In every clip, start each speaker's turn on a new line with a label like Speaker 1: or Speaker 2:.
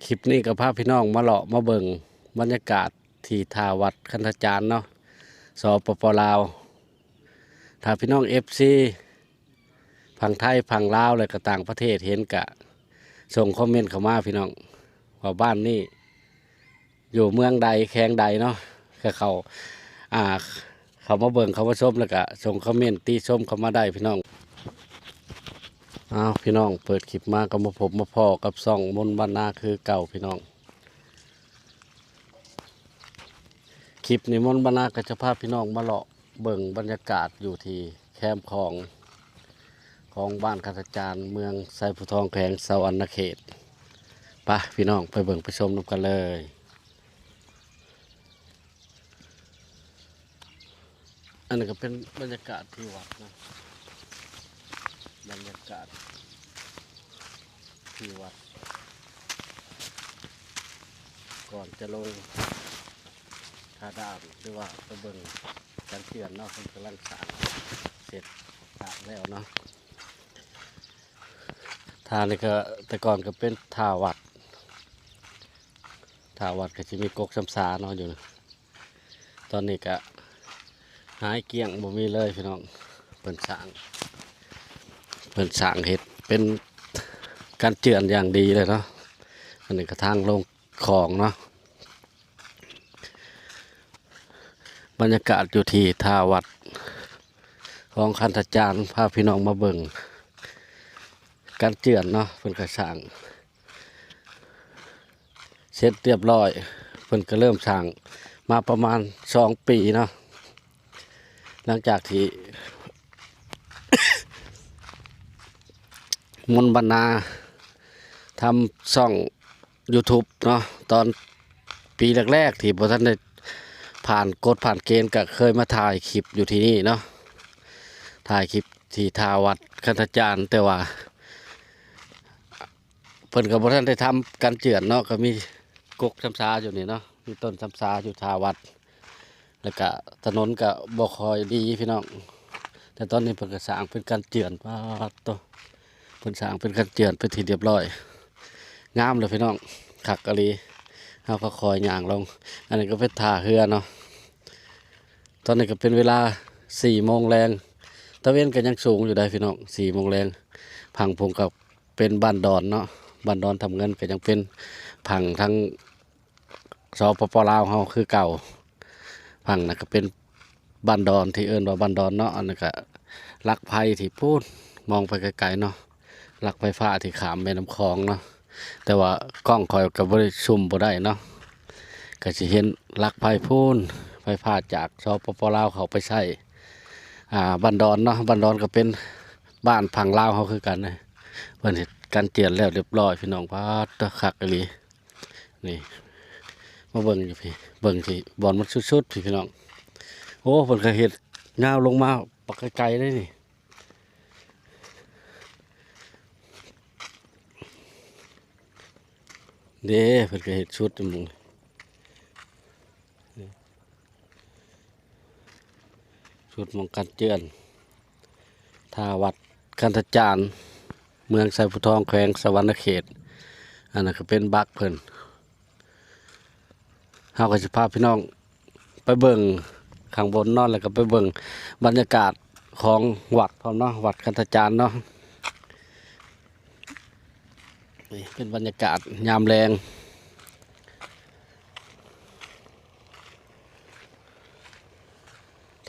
Speaker 1: คลิปนี้กับพาพี่น้องมาเลาะมาเบิ่งบรรยากาศที่ท่าวัดคันธจารย์เนาะสปปลาวถ้าพี่น้องFCฝั่งไทยฝั่งลาวและก็ต่างประเทศเห็นกะส่งคอมเมนต์เข้ามาพี่น้องว่าบ้านนี้อยู่เมืองใดแข้งใดเนาะก็อ่าเขามาเบิ่งเขามาชมแล้วก็ส่งคอมเมนต์ตีชมเข้ามาได้พี่น้องพี่น้องเปิดคลิปมาก็มาพบมาพ่อกับซ่องมนต์บ้านนาคือเก่าพี่น้องคลิปนี้มนต์บ้านนาก็จะพาพี่น้องมาเลาะเบิ่งบรรยากาศอยู่ที่แคมป์ของบ้านคันธจารย์เมืองไซภูทองแขวงสะหวรรณเขตไปพี่น้องไปเบิ่งไปชมนำกันเลยอันนี้ก็เป็นบรรยากาศที่วัดนะบรรยากาศที่วัดก่อนจะลงท่าด่านหรือว่าไปเบิ่งการเตือนเนาะคนกำลังสร้างเสร็จแล้วเนาะท่านี่ก็แต่ก่อนก็เป็นท่าวัดก็จะมีกกซ้ำซาเนาะอยู่นะตอนนี้ก็หายเกลี้ยงบ่มีเลยพี่น้องเปิ่นสร้างเห็ดเป็นการเจือนอย่างดีเลยเนาะอันนี้ก็ทางลงคลองเนาะบรรยากาศอยู่ที่ท่าวัดของคันธจารย์พาพี่น้องมาเบิ่งการเจือนเนาะเพิ่นก็สร้างเสร็จเรียบร้อยเพิ่นก็เริ่มสร้างมาประมาณ2 ปีเนาะหลังจากที่ มนต์บรรณาทำช่อง YouTube เนาะตอนปีแรกๆที่บ่ทันได้ผ่านเกณฑ์ก็เคยมาถ่ายคลิปอยู่ที่นี่เนาะถ่ายคลิปที่ท่าวัดคันธจารย์แต่ว่าเพิ่นก็บ่ทันได้ทำการเจือนเนาะก็มีกกซ้ำซาอยู่นี่เนาะมีต้นซ้ำซาอยู่ท่าวัดแล้วก็ถนนก็บ่ค่อยดีพี่น้องแต่ตอนนี้เพิ่นก็สร้างเป็นการเจือนปาดโตเพิ่นสร้างเป็นการเจือนเป็นที่เรียบร้อยงามเลยพี่น้องคักกะลีเฮาก็คอยย่างลงอันนี้ก็เป็นท่าเรือเนาะตอนนี้ก็เป็นเวลา4 โมงแรงตะเวนก็ยังสูงอยู่ได้พี่น้อง4 โมงแรงพังพงกับเป็นบ้านดอนเนาะบ้านดอนทำเงินก็ยังเป็นพังทั้งสปปลาวเฮาคือเก่าพังน่ะก็เป็นบ้านดอนที่เอิ้นว่าบ้านดอนเนาะอันนั้นก็ลักไผ่ที่พูดมองไปไกลๆเนาะลักไฟฟ้าที่ขามแม่น้ำคลองเนาะแต่ว่ากล้องคอยกับบริชุมบ่ได้เนาะก็จะเห็นลักไฟพูนไฟฟ้าจากสปปลาวเขาไปใช้บ้านดอนเนาะบ้านดอนก็เป็นบ้านพังลาวเขาคือกันนะเพิ่นเฮ็ดการเจียนแล้วเรียบร้อยพี่น้องพาดตะคักอีหลีนี่มาเบิ่งอยู่พี่เบิ่งที่บอนมันสุดๆพี่น้องโอ้เพิ่นก็เฮ็ดยาวลงมาปักไกลๆเลยนี่เด้เพิ่นก็เฮ็ดชุดมึงชุดมองกันเจือนท่าวัดคันธจารย์เมืองไซภูทองแขวงสะหวรรณเขตอันนั้นก็เป็นบักเพิ่นเฮาก็สิพาพี่น้องไปเบิ่งข้างบนเนาะแล้วก็ไปเบิ่งบรรยากาศของวัดพร้อมเนาะวัดคันธจารย์เนาะนี่เป็นบรรยากาศยามแรง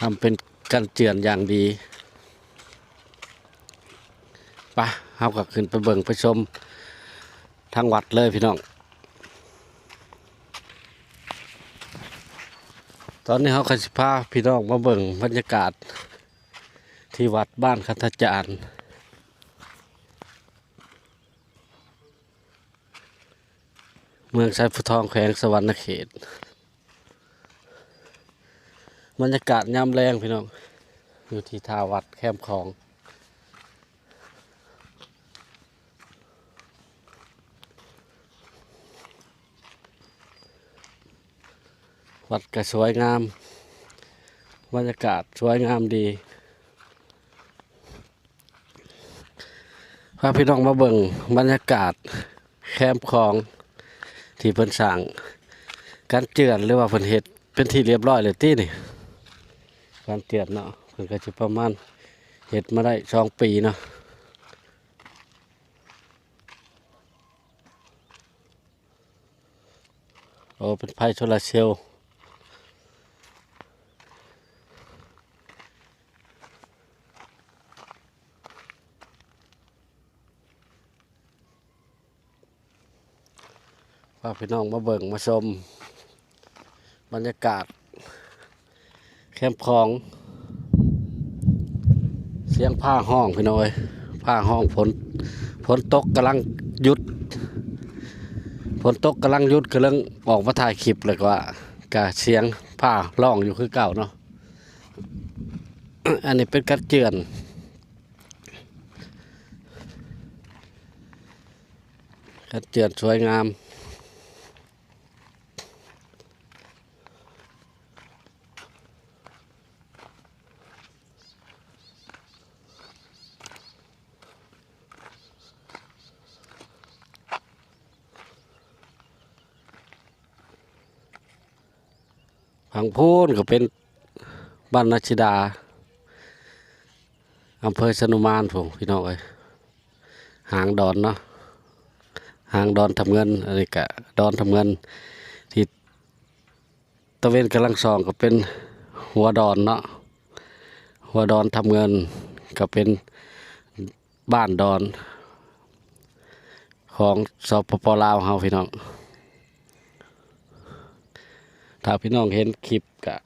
Speaker 1: ทำเป็นกันเจือนอย่างดีไปเฮาก็ขึ้นไปเบิ่งไปชมทางวัดเลยพี่น้องตอนนี้เฮาก็สิพาพี่น้องมาเบิ่งบรรยากาศที่วัดบ้านคันธจารย์เมืองไซภูทองแขวงสะหวรรณเขตบรรยากาศยามแรงพี่น้องอยู่ที่ท่าวัดแคมป์ของวัดก็สวยงามบรรยากาศสวยงามดีพาพี่น้องมาเบิ่งบรรยากาศแคมป์ของ ที่เพิ่นสร้างการเจือนหรือว่าเพิ่นเฮ็ดเป็นที่เรียบร้อยเลยตินี่การเจือนเนาะเพิ่นก็สิประมาณเฮ็ดมาได้2 ปีเนาะโอ้เป็นไฟโซลาร์เซลล์พาพี่น้องมาเบิ่งมาชมบรรยากาศแคมป์ของเสียงผ้าห้องพี่น้อยผ้าห้องฝนตกกำลังหยุดฝนตกกำลังหยุดกำลังออกมาถ่ายคลิปเลยว่ากะเสียงผ้าร้องอยู่คือเก่าเนาะ อันนี้เป็นกัดเจือนกัดเจือนสวยงามผังพูนก็เป็นบ้านนัชดาอำเภอสนุมานผมพี่น้องเอ้ยหางดอนเนาะหางดอนทำเงินอะไรกะดอนทำเงินที่ตะเวนกำลังซองก็เป็นหัวดอนเนาะหัวดอนทำเงินก็เป็นบ้านดอนของสปป.ลาวเฮาพี่น้องถ้าพี่น้องเห็นคลิปกะ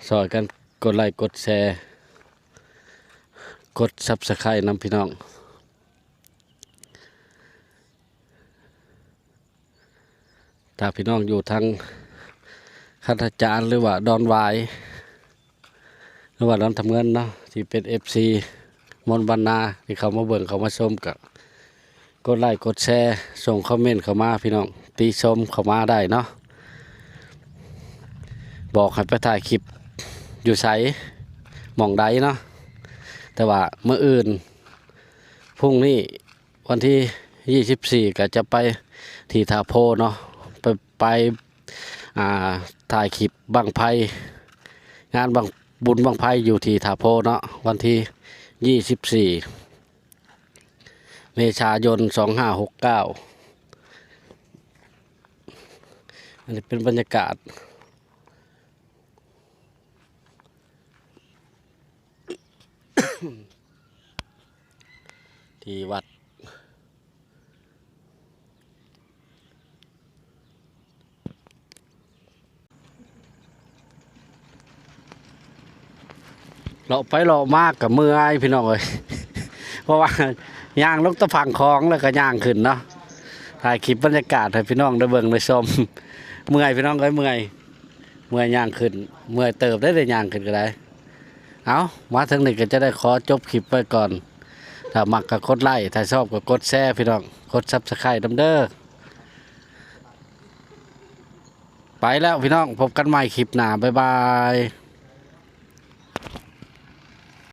Speaker 1: ซอยกันกดไลค์กดแชร์กดซับสไครต์นำพี่น้องถ้าพี่น้องอยู่ทางคันธจารหรือว่าดอนวายหรือว่าดอนทำเงินเนาะที่เป็น FC มนต์บรรณาที่เขามาเบิ่งเขามาชมกับกดไลค์กดแชร์ส่งคอมเมนต์เข้ามาพี่น้องติชมเข้ามาได้เนาะบอกให้ไปถ่ายคลิปอยู่ไสหม่องใดเนาะแต่ว่าเมื่ออื่นพรุ่งนี้วันที่24ก็จะไปที่ท่าโพเนาะไปถ่ายคลิปบังไพงานบุญบังไพอยู่ที่ท่าโพเนาะวันที่24 เมษายน 2569อันนี้เป็นบรรยากาศที่วัดเราไปเรามากกับมือไอ้พี่น้องเลย เพราะว่าย่างลงตะพังคลองแล้วก็ย่างขึ้นเนาะถ่ายคลิปบรรยากาศให้พี่น้องได้เบิ่งได้ชม เมื่อยพี่น้องก็เมื่อยย่างขึ้นเมื่อยเติบได้ย่างขึ้นก็ได้เอามาถึงนี้ก็จะได้ขอจบคลิปไว้ก่อนถ้ามักก็กดไลค์ถ้าชอบก็กดแชร์พี่น้องกดซับสไครต์เด้อไปแล้วพี่น้องพบกันใหม่คลิปหน้าบ๊ายบาย